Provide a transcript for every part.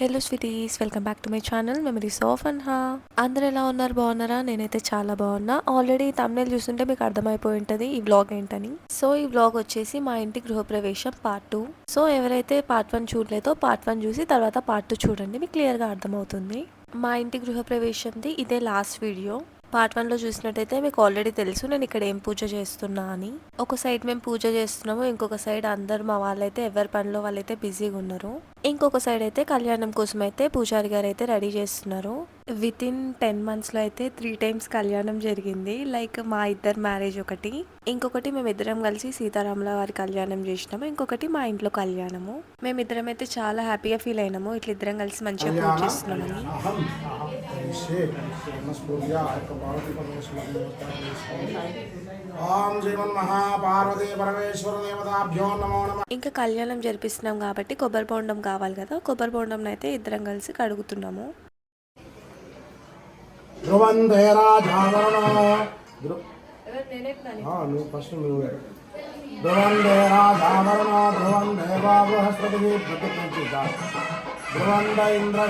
Hello sweeties, welcome back to my channel memories of Anha. అందరు ఎలా ఉన్నారు? బాగున్నారా? నేనైతే చాలా బాగున్నా. ఆల్రెడీ తమ్నేల్ చూస్తుంటే మీకు అర్థమైపోయి ఉంటుంది ఈ వ్లాగ్ ఏంటని. సో ఈ వ్లాగ్ వచ్చేసి మా ఇంటి గృహప్రవేశం పార్ట్ 2. సో ఎవరైతే పార్ట్ 1 చూడలేదో పార్ట్ 1 చూసి తర్వాత పార్ట్ 2 చూడండి, మీకు క్లియర్గా అర్థమవుతుంది. మా ఇంటి గృహప్రవేశంది ఇదే లాస్ట్ వీడియో. పార్ట్ 1లో చూసినట్టయితే మీకు ఆల్రెడీ తెలుసు నేను ఇక్కడ ఏం పూజ చేస్తున్నా అని. ఒక సైడ్ మేము పూజ చేస్తున్నాము, ఇంకొక సైడ్ అందరు మా వాళ్ళైతే ఎవరి పనిలో వాళ్ళైతే బిజీగా ఉన్నారు. ఇంకొక సైడ్ అయితే కళ్యాణం కోసం అయితే పూజారి గారు అయితే రెడీ చేస్తున్నారు. విత్ ఇన్ 10 monthsలో అయితే 3 times కళ్యాణం జరిగింది. లైక్ మా ఇద్దరు మ్యారేజ్ ఒకటి, ఇంకొకటి మేమిద్దరం కలిసి సీతారాముల వారి కళ్యాణం చేసినాము, ఇంకొకటి మా ఇంట్లో కళ్యాణము. మేమిద్దరం అయితే చాలా హ్యాపీగా ఫీల్ అయినాము ఇట్లా ఇద్దరం కలిసి మంచిగా పూజ చేస్తున్నామని. ఇంకా కళ్యాణం జరిపిస్తున్నాం కాబట్టి కొబ్బరి బొండం కావాలి కదా, కొబ్బరి బొండం అయితే ఇద్దరం కలిసి కడుగుతున్నాము. ధ్రువంద ఇంద్ర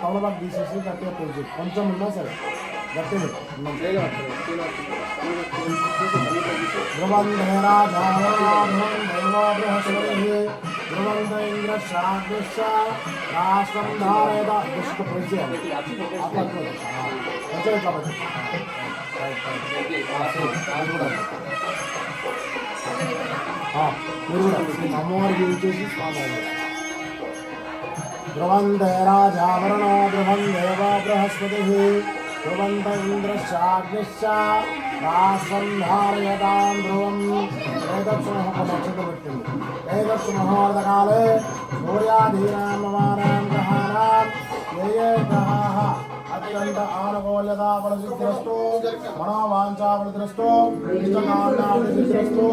తౌలబాగ్ తీసేసి గట్టిగా పూజ కొంచెం ఉన్నా సరే గట్టిగా ధ్రువంద ధ్రువంద ఇంద్ర రాష్ట్రం ధారయత దుష్ట పూజ మీరు కూడా అమ్మవారికి చేసి స్వామి ధ్రువంద రాజావరణో ధ్రువం దేవ బృహస్పతి ధ్రువంత ఇంద్రశ్చాగ్నిశ్చ రాష్ట్రం ధారయతాం ధ్రువం. నక్షత్రం పెట్టింది. ఏదత్సు ముహూర్తకాలే సూర్యాధీనాం నవానాం గ్రహాణాం ఏ గ్రహాః అత్యంత ఆనుకూల్యతా ఫలసిద్ధిరస్తు మనోవాంఛా ఫలసిద్ధిరస్తు ఇష్టకామ్యా ఫలసిద్ధిరస్తు.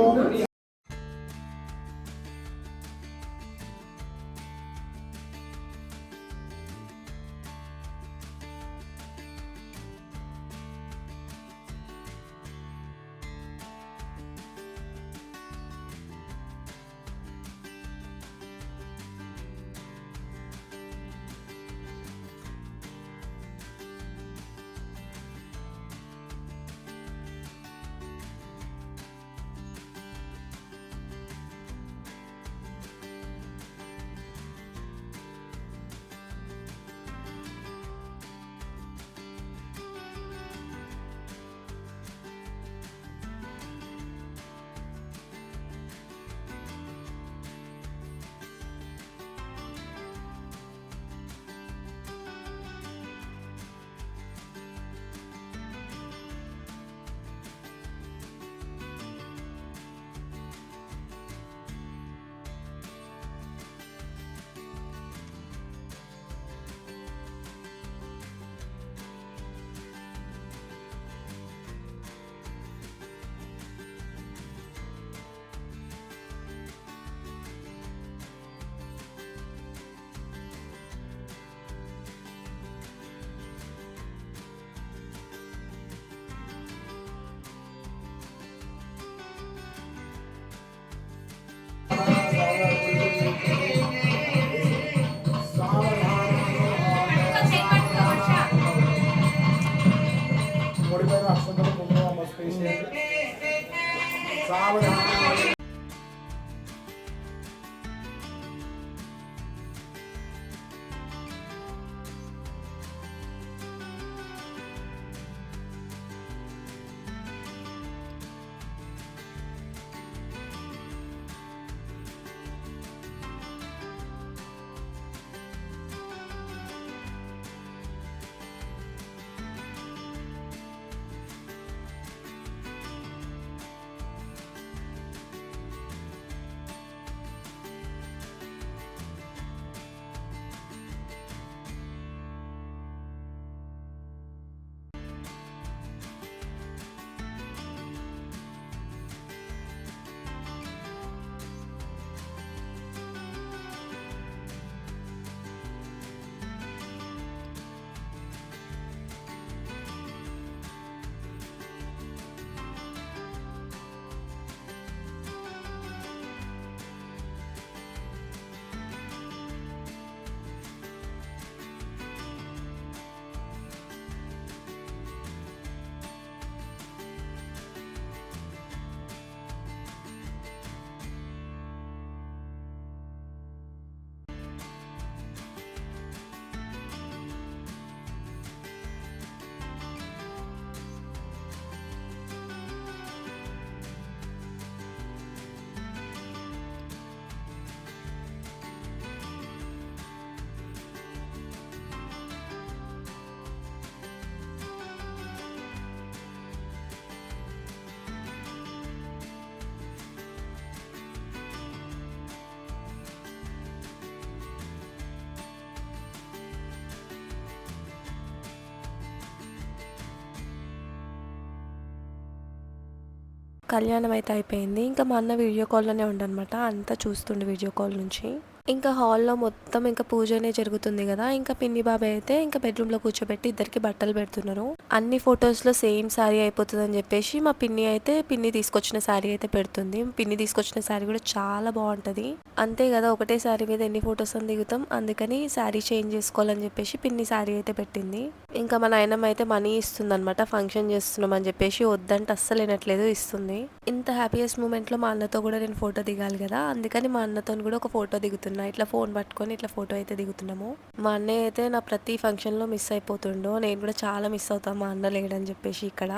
కళ్యాణం అయితే అయిపోయింది. ఇంకా మా అన్న వీడియో కాల్లోనే ఉండనమాట, అంతా చూస్తుండే వీడియో కాల్ నుంచి. ఇంకా హాల్లో మొత్తం ఇంకా పూజనే జరుగుతుంది కదా. ఇంకా పిన్ని బాబాయ్ అయితే ఇంకా బెడ్రూమ్లో కూర్చోబెట్టి ఇద్దరికి బట్టలు పెడుతున్నారు. అన్ని ఫొటోస్లో సేమ్ శారీ అయిపోతుంది అని చెప్పేసి మా పిన్ని అయితే పిన్ని తీసుకొచ్చిన శారీ అయితే పెడుతుంది. పిన్ని తీసుకొచ్చిన శారీ కూడా చాలా బాగుంటుంది. అంతే కదా, ఒకటే శారీ మీద ఎన్ని ఫొటోస్ అని దిగుతాం, అందుకని శారీ చేంజ్ చేసుకోవాలని చెప్పేసి పిన్ని శారీ అయితే పెట్టింది. ఇంకా మా నాయనమ్మ అయితే మనీ ఇస్తుంది అనమాట, ఫంక్షన్ చేస్తున్నాం అని చెప్పేసి వద్దంటే అస్సలు వినట్లేదు, ఇస్తుంది. ఇంత హ్యాపీయెస్ట్ మూమెంట్లో మా అన్నతో కూడా నేను ఫోటో దిగాలి కదా, అందుకని మా అన్నతో కూడా ఒక ఫోటో దిగుతున్నా. ఇట్లా ఫోన్ పట్టుకొని ఇట్లా ఫోటో అయితే దిగుతున్నాము. మా అన్నయ్య అయితే నా ప్రతి ఫంక్షన్లో మిస్ అయిపోతుండో, నేను కూడా చాలా మిస్ అవుతాను మా అన్న లేడని చెప్పేసి. ఇక్కడ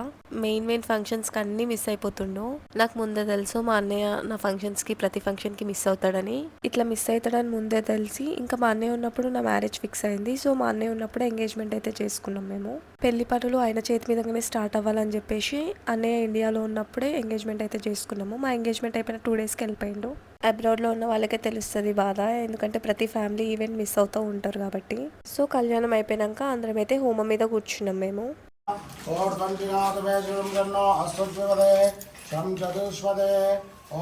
మెయిన్ ఫంక్షన్స్కి అన్నీ మిస్ అయిపోతుండో. నాకు ముందే తెలుసు మా అన్నయ్య నా ఫంక్షన్స్కి ప్రతి ఫంక్షన్కి మిస్ అవుతాడని. ఇట్లా మిస్ అవుతాడని ముందే తెలిసి ఇంకా మా అన్నయ్య ఉన్నప్పుడు నా మ్యారేజ్ ఫిక్స్ అయింది. సో మా అన్నయ్య ఉన్నప్పుడు ఎంగేజ్మెంట్ అయితే చేసుకున్నాం మేము. పెళ్లి పనులు ఆయన చేతి మీదగానే స్టార్ట్ అవ్వాలని చెప్పేసి అన్నయ్య ఇండియాలో ఉన్నప్పుడే ఎంగేజ్మెంట్ అయితే చేసుకున్నాము. మా ఎంగేజ్మెంట్ అయిపోయిన 2 డేస్కి వెళ్ళిపోయిండు. అబ్రాడ్లో ఉన్న వాళ్ళకే తెలుస్తుంది బాధ, ఎందుకంటే ప్రతి ఫ్యామిలీ ఈవెంట్ మిస్ అవుతూ ఉంటారు కాబట్టి. సో కళ్యాణం అయిపోయాక అందరం అయితే హోమం మీద కూర్చున్నాం మేము.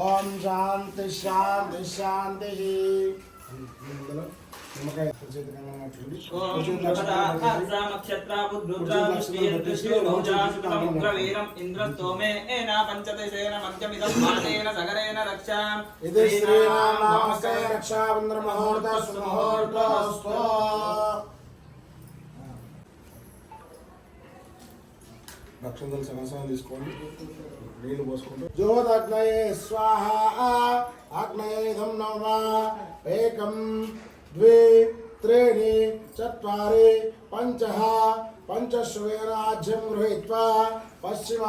ఓం శాంతి శాంతి శాంతి. రక్షణ సంవత్సరం తీసుకోండి, నీళ్లు పోసుకుంటూ జ్యోతగ్నయే స్వాహ అగ్నయేధం నమ ఏకం ద్వే త్రీణి చత్వారి పంచః పంచశ్వేనాజ్యం గృహీత్వా పశ్చిమ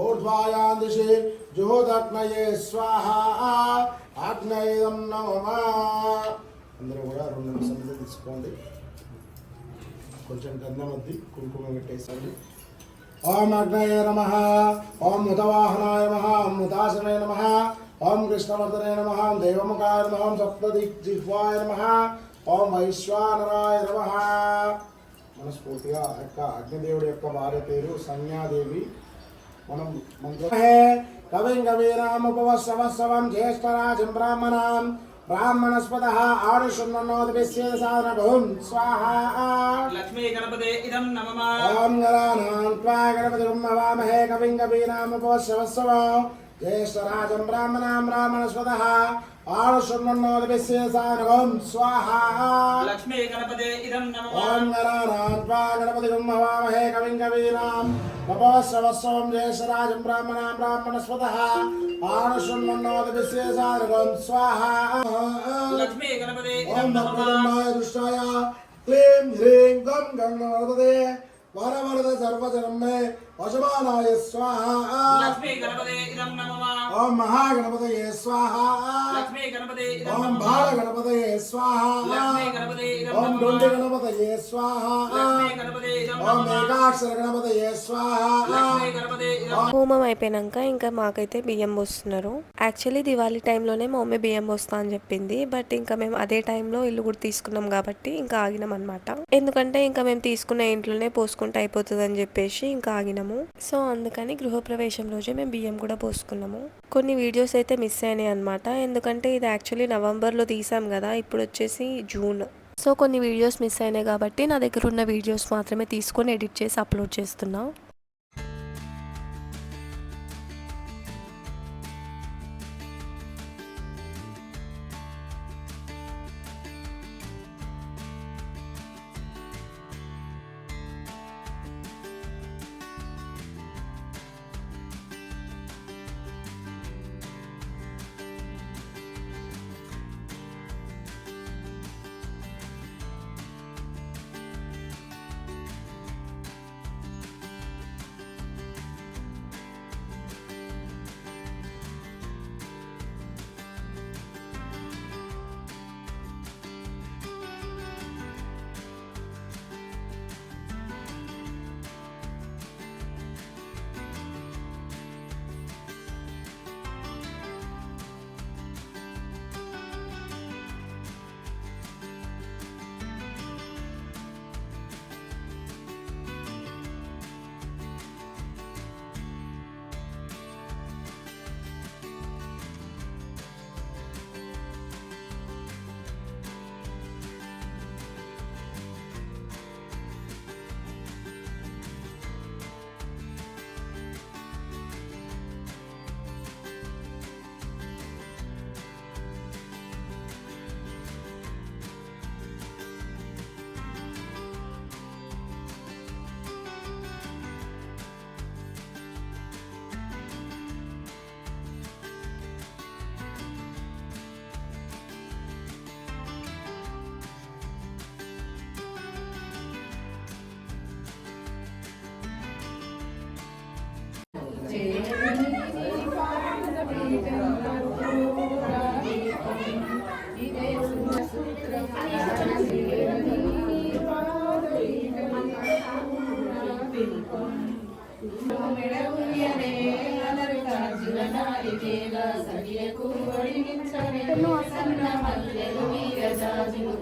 ఊర్ధ్వాయాం దిశి జ్యోతగ్నయే స్వాహ అగ్నయేధం నమ. అందరూ కూడా 2 నిమిషాలు తీసుకోండి, కొంచెం గంధం వద్ది కుంకుమ పెట్టేసండి. ఓం అగ్నయే నమః, ఓం ముతవాహనాయ నమః, ఓం ముతాసనాయ నమః, ఓం కృష్ణవర్ధనే నమః, ఓం దేవముఖాయ నమః, ఓం సప్తదిగ్జిహ్వాయ నమః, ఓం వైశ్వానరాయ నమః. మనస్ఫూర్తిగా యొక్క అగ్నిదేవుడి యొక్క భార్య పేరు సంజ్ఞాదేవి. మనం మంత్రమే కవిం కవీనాముపవస్సవస్సవం జ్యేష్ఠరాజం బ్రాహ్మణాం బ్రాహ్మణస్పదః ఆరుషున్నోదిభిస్యేదసాదనభూం స్వాహా. లక్ష్మీ గణపతే ఇదం నమః. ఓం గణానాం త్వా గణపతిం హవామహే కవిం కవీనాముపవస్సవస్సవం జ్యేష్ఠరాజం బ్రాహ్మణాం బ్రాహ్మణస్పదః ఆరుషున్నోదిభిస్యేదసాదనభూం స్వాహా. లక్ష్మీ గణపతే ఇదం నమః. ఓం గణానాం త్వా గణపతిం హవామహే కవిం కవీనాం ఉపవస్సవస్సవం జ్యేష్ఠరాజం బ్రాహ్మణాం బ్రాహ్మణస్పదః ఆరుషున్నోదిభిస్యేదసాదనభూం స్వాహా. లక్ష్మీ గణపతే ఓం ఇదం నమః. భద్రమాయ దృష్టాయ క్లీం హ్రీం గం గంగవరదే వరవరద సర్వజనం మే వశమానాయ స్వాహా. లక్ష్మీ గణపతే ఇదం నమః. ఓం మహాగణపతయే స్వాహా. లక్ష్మీ గణపతే ఇదం ఓం నమః. బాలగణపతయే స్వాహా. లక్ష్మీ గణపతే ఇదం ఓం నమః. దుండి గణపతయే స్వాహా. లక్ష్మీ గణపతే ఇదం ఓం నమః. ఏకాక్షర గణపతయే స్వాహా. లక్ష్మీ గణపతే ఇదం హోమం అయిపోయాక ఇంకా మాకైతే బియ్యం పోస్తున్నారు. యాక్చువల్లీ దివాళీ టైంలోనే మా మమ్మీ బియ్యం పోస్తా అని చెప్పింది, బట్ ఇంకా మేము అదే టైంలో ఇల్లు కూడా తీసుకున్నాం కాబట్టి ఇంకా ఆగినాం అనమాట. ఎందుకంటే ఇంకా మేము తీసుకున్న ఇంట్లోనే పోసుకుంటే అయిపోతుంది అని చెప్పేసి ఇంకా ఆగినాము. సో అందుకని గృహప్రవేశం రోజే మేము బియ్యం కూడా పోసుకున్నాము. కొన్ని వీడియోస్ అయితే మిస్ అయినాయి అనమాట, ఎందుకంటే ఇది యాక్చువల్లీ నవంబర్లో తీసాం కదా, ఇప్పుడు వచ్చేసి జూన్. సో కొన్ని వీడియోస్ మిస్ అయినాయి కాబట్టి నా దగ్గర ఉన్న వీడియోస్ మాత్రమే తీసుకొని ఎడిట్ చేసి అప్లోడ్ చేస్తున్నా.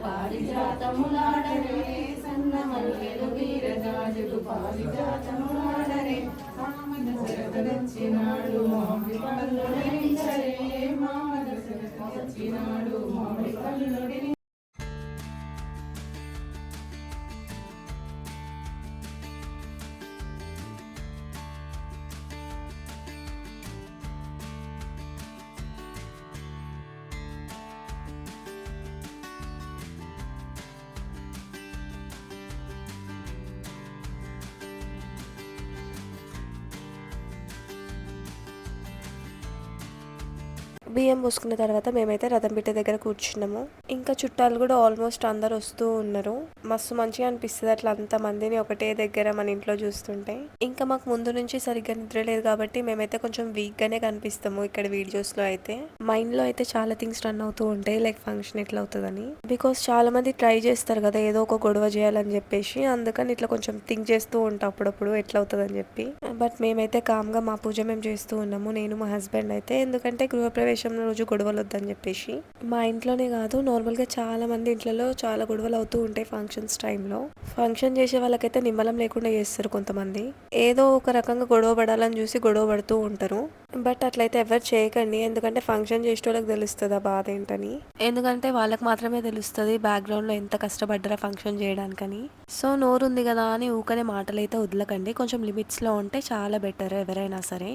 పారిజాతములాడరే సన్నమల్లెలు వీరజాజులు పారిజాతములాడరే మామద శరదొచ్చినాడు మామిడి పళ్ళు ధరించరే మామద శరదొచ్చినాడు మామిడి పళ్ళు ధరించరే. బియ్యం పోసుకున్న తర్వాత మేమైతే రథం పిట్ట దగ్గర కూర్చున్నాము. ఇంకా చుట్టాలు కూడా ఆల్మోస్ట్ అందరు వస్తూ ఉన్నారు. మస్తు మంచిగా అనిపిస్తుంది అట్లా అంత మందిని ఒకటే దగ్గర మన ఇంట్లో చూస్తుంటే. ఇంకా మాకు ముందు నుంచి సరిగ్గా నిద్ర లేదు కాబట్టి మేమైతే కొంచెం వీక్ గానే కనిపిస్తాము ఇక్కడ వీడియోస్ లో అయితే. మైండ్ లో అయితే చాలా థింగ్స్ రన్ అవుతూ ఉంటాయి, లైక్ ఫంక్షన్ ఎట్లా అవుతుందని. బికాస్ చాలా మంది ట్రై చేస్తారు కదా ఏదో ఒక గొడవ చేయాలని చెప్పేసి, అందుకని ఇట్లా కొంచెం థింక్ చేస్తూ ఉంటాం అప్పుడప్పుడు ఎట్లా అవుతుంది అని చెప్పి. బట్ మేమైతే కామ్ గా మా పూజ మేము చేస్తూ ఉన్నాము, నేను మా హస్బెండ్ అయితే. ఎందుకంటే గృహప్రవేశం రోజు గొడవలు వద్దని చెప్పేసి. మా ఇంట్లోనే కాదు నార్మల్ గా చాలా మంది ఇంట్లో చాలా గొడవలు అవుతూ ఉంటాయి ఫంక్షన్స్ టైంలో. ఫంక్షన్ చేసే వాళ్ళకైతే నిమ్మలం లేకుండా చేస్తారు కొంతమంది. ఏదో ఒక రకంగా గొడవ పడాలని చూసి గొడవ పడుతూ ఉంటారు. బట్ అట్లయితే ఎవరు చేయకండి, ఎందుకంటే ఫంక్షన్ చేసే వాళ్ళకి తెలుస్తుంది ఆ బాధ ఏంటని. ఎందుకంటే వాళ్ళకి మాత్రమే తెలుస్తుంది బ్యాక్గ్రౌండ్ లో ఎంత కష్టపడ్డారా ఫంక్షన్ చేయడానికని. సో నోరుంది కదా అని ఊకనే మాటలైతే వదలకండి, కొంచెం లిమిట్స్ లో ఉంటే చాలా బెటర్ ఎవరైనా సరే.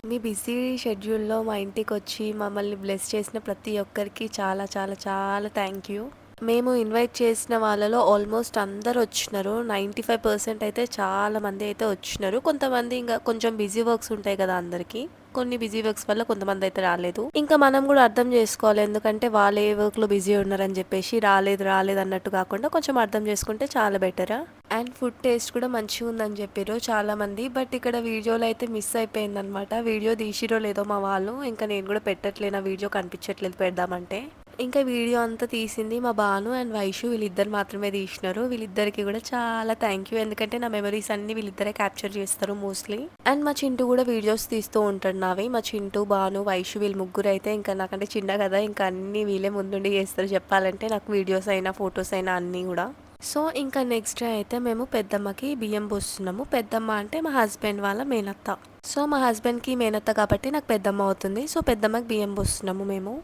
మీ బిజీ షెడ్యూల్లో మా ఇంటికి వచ్చి మమ్మల్ని బ్లెస్ చేసిన ప్రతి ఒక్కరికి చాలా చాలా చాలా థ్యాంక్ యూ. మేము ఇన్వైట్ చేసిన వాళ్ళలో ఆల్మోస్ట్ అందరు వచ్చినారు. 95% అయితే చాలా మంది అయితే వచ్చినారు. కొంతమంది ఇంకా కొంచెం బిజీ వర్క్స్ ఉంటాయి కదా అందరికీ, కొన్ని బిజీ వర్క్స్ వల్ల కొంతమంది అయితే రాలేదు. ఇంకా మనం కూడా అర్థం చేసుకోవాలి, ఎందుకంటే వాళ్ళు ఏ వర్క్ లో బిజీ ఉన్నారని చెప్పేసి రాలేదు అన్నట్టు కాకుండా కొంచెం అర్థం చేసుకుంటే చాలా బెటర్. అండ్ ఫుడ్ టేస్ట్ కూడా మంచిగా ఉందని చెప్పారు చాలా మంది. బట్ ఇక్కడ వీడియోలో అయితే మిస్ అయిపోయింది అనమాట. వీడియో తీసిరో లేదో మా వాళ్ళు, ఇంకా నేను కూడా పెట్టట్లేదు, వీడియో కనిపించట్లేదు పెడదామంటే. ఇంకా వీడియో అంతా తీసింది మా బాను అండ్ వైషు, వీళ్ళిద్దరు మాత్రమే తీసినారు. వీళ్ళిద్దరికి కూడా చాలా థ్యాంక్ యూ, ఎందుకంటే నా మెమరీస్ అన్ని వీళ్ళిద్దరే క్యాప్చర్ చేస్తారు మోస్ట్లీ. అండ్ మా చింటూ కూడా వీడియోస్ తీస్తూ ఉంటాడు నావి. మా చింటూ, బాను, వైషు వీళ్ళు ముగ్గురు అయితే ఇంకా నాకంటే చిన్న కదా, ఇంకా అన్ని వీళ్ళే ముందుండి చేస్తారు చెప్పాలంటే, నాకు వీడియోస్ అయినా ఫొటోస్ అయినా అన్నీ కూడా. సో ఇంకా నెక్స్ట్ డే అయితే మేము పెద్దమ్మకి బియ్యం పోస్తున్నాము. పెద్దమ్మ అంటే మా హస్బెండ్ వాళ్ళ మేనత్త. సో మా హస్బెండ్కి మేనత్త కాబట్టి నాకు పెద్దమ్మ అవుతుంది. సో పెద్దమ్మకి బియ్యం పోస్తున్నాము మేము.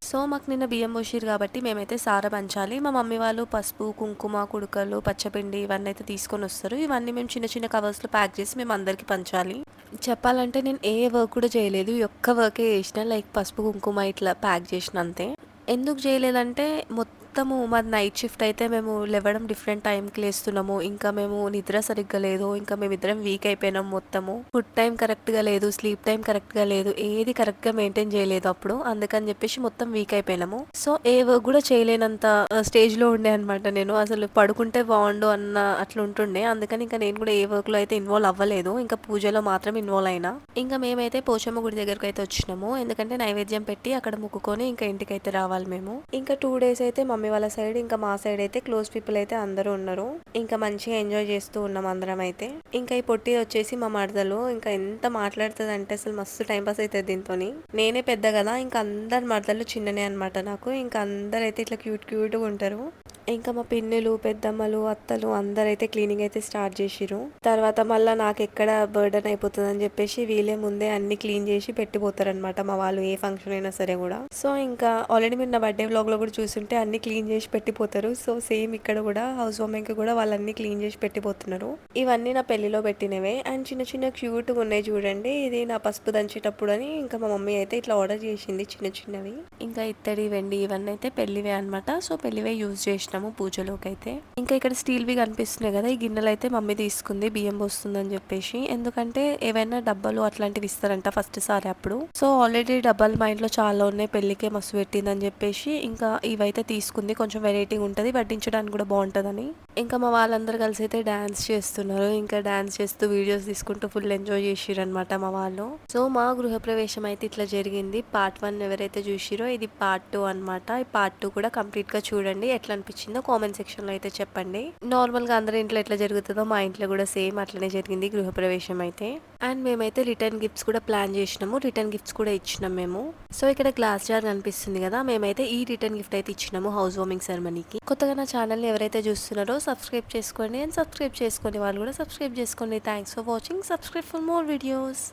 సో మాకు నిన్న బియ్యం పోసిరు కాబట్టి మేమైతే సార పంచాలి. మా మమ్మీ వాళ్ళు పసుపు, కుంకుమ, కుడుకలు, పచ్చపిండి ఇవన్నీ అయితే తీసుకొని వస్తారు. ఇవన్నీ మేము చిన్న చిన్న కవర్స్లో ప్యాక్ చేసి మేము అందరికీ పంచాలి. చెప్పాలంటే నేను ఏ వర్క్ కూడా చేయలేదు, ఈ ఒక్క వర్కే చేసిన, లైక్ పసుపు కుంకుమ ఇట్లా ప్యాక్ చేసిన అంతే. ఎందుకు చేయలేదంటే మొత్తము మాది నైట్ షిఫ్ట్ అయితే మేము లేవడం డిఫరెంట్ టైంకి లేస్తున్నాము. ఇంకా మేము నిద్ర సరిగ్గా లేదు. ఇంకా మేమిద్దరం వీక్ అయిపోయినాం మొత్తము. ఫుడ్ టైం కరెక్ట్గా లేదు, స్లీప్ టైం కరెక్ట్గా లేదు, ఏది కరెక్ట్గా మెయింటైన్ చేయలేదు అప్పుడు. అందుకని చెప్పేసి మొత్తం వీక్ అయిపోయినాము. సో ఏ వర్క్ కూడా చేయలేనంత స్టేజ్లో ఉండే అనమాట నేను. అసలు పడుకుంటే బాగుండు అన్న అట్లా ఉంటుండే. అందుకని ఇంకా నేను కూడా ఏ వర్క్లో అయితే ఇన్వాల్వ్ అవ్వలేదు. ఇంకా పూజలో మాత్రం ఇన్వాల్వ్ అయినా. ఇంకా మేమైతే పోచమ్మ గుడి దగ్గరకు అయితే వచ్చినాము. ఎందుకంటే నైవేద్యం పెట్టి అక్కడ ముక్కుకొని ఇంకా ఇంటికైతే రావాలి మేము. ఇంకా 2 days అయితే మమ్మీ వాళ్ళ సైడ్ ఇంకా మా సైడ్ అయితే క్లోజ్ పీపుల్ అయితే అందరూ ఉన్నారు. ఇంకా మంచిగా ఎంజాయ్ చేస్తూ ఉన్నాం అందరం అయితే. ఇంకా ఈ పొట్టి వచ్చేసి మా మరదలు. ఇంకా ఎంత మాట్లాడుతుంది అంటే అసలు మస్తు టైం పాస్ అవుతుంది దీంతో. నేనే పెద్ద కదా, ఇంకా అందరు మరదలు చిన్ననే అనమాట నాకు. ఇంకా అందరైతే ఇట్లా క్యూట్గా ఉంటారు. ఇంకా మా పిన్నులు, పెద్దమ్మలు, అత్తలు అందరైతే క్లీనింగ్ అయితే స్టార్ట్ చేసిరు. తర్వాత మళ్ళీ నాకు ఎక్కడ బర్డెన్ అయిపోతుంది అని చెప్పేసి వీళ్ళే ముందే అన్ని క్లీన్ చేసి పెట్టిపోతారు అనమాట మా వాళ్ళు, ఏ ఫంక్షన్ అయినా సరే కూడా. సో ఇంకా ఆల్రెడీ మీరు నా బర్త్డే వ్లాగ్ లో కూడా చూస్తుంటే అన్ని క్లీన్ చేసి పెట్టిపోతారు. సో సేమ్ ఇక్కడ కూడా హౌస్ వార్మింగ్ కి కూడా వాళ్ళన్ని క్లీన్ చేసి పెట్టిపోతున్నారు. ఇవన్నీ నా పెళ్లిలో పెట్టినవే. అండ్ చిన్న చిన్న క్యూట్గా ఉన్నాయి చూడండి. ఇది నా పసుపు దంచేటప్పుడు అని ఇంకా మా మమ్మీ అయితే ఇట్లా ఆర్డర్ చేసింది చిన్నవి. ఇంకా ఇత్తడి, వెండి ఇవన్నీ అయితే పెళ్లివే అనమాట. సో పెళ్లివే యూజ్ చేసిన పూజలోకి అయితే. ఇంకా ఇక్కడ స్టీల్వి కనిపిస్తున్నాయి కదా, ఈ గిన్నెలు అయితే మమ్మీ తీసుకుంది బియ్యం పోస్తుందని చెప్పేసి. ఎందుకంటే ఏవైనా డబ్బాలు అట్లాంటివి ఇస్తారంట ఫస్ట్ సారి అప్పుడు. సో ఆల్రెడీ డబ్బాలు మా ఇంట్లో చాలా ఉన్నాయి, పెళ్లికే మస్తు పెట్టిందని చెప్పేసి ఇంకా ఇవైతే తీసుకుంది. కొంచెం వెరైటీగా ఉంటుంది, వడ్డించడానికి కూడా బాగుంటుందని. ఇంకా మా వాళ్ళందరూ కలిసి అయితే డాన్స్ చేస్తున్నారు. ఇంకా డాన్స్ చేస్తూ వీడియోస్ తీసుకుంటూ ఫుల్ ఎంజాయ్ చేసిరు అనమాట మా వాళ్ళు. సో మా గృహప్రవేశం అయితే ఇట్లా జరిగింది. పార్ట్ 1 ఎవరైతే చూసిరో ఇది పార్ట్ 2 అనమాట. ఈ పార్ట్ 2 కూడా కంప్లీట్ గా చూడండి. ఎట్లా అనిపించింది కామెంట్ సెక్షన్ లో అయితే చెప్పండి. నార్మల్ గా అందరి ఇంట్లో ఎట్లా జరుగుతుందో మా ఇంట్లో కూడా సేమ్ అట్లనే జరిగింది గృహప్రవేశం అయితే. అండ్ మేమైతే రిటర్న్ గిఫ్ట్స్ కూడా ప్లాన్ చేసినాము. రిటర్న్ గిఫ్ట్స్ కూడా ఇచ్చినాం మేము. సో ఇక్కడ గ్లాస్ జార్ కనిపిస్తుంది కదా, మేమైతే ఈ రిటర్న్ గిఫ్ట్ అయితే ఇచ్చినాము హౌస్ వార్మింగ్ సెరమనీకి. కొత్తగా నా ఛానల్ ని ఎవరైతే చూస్తున్నారో సబ్స్క్రైబ్ చేసుకోండి. అండ్ సబ్స్క్రైబ్ చేసుకునే వాళ్ళు కూడా సబ్స్క్రైబ్ చేసుకోండి. Thanks for watching. Subscribe for more videos.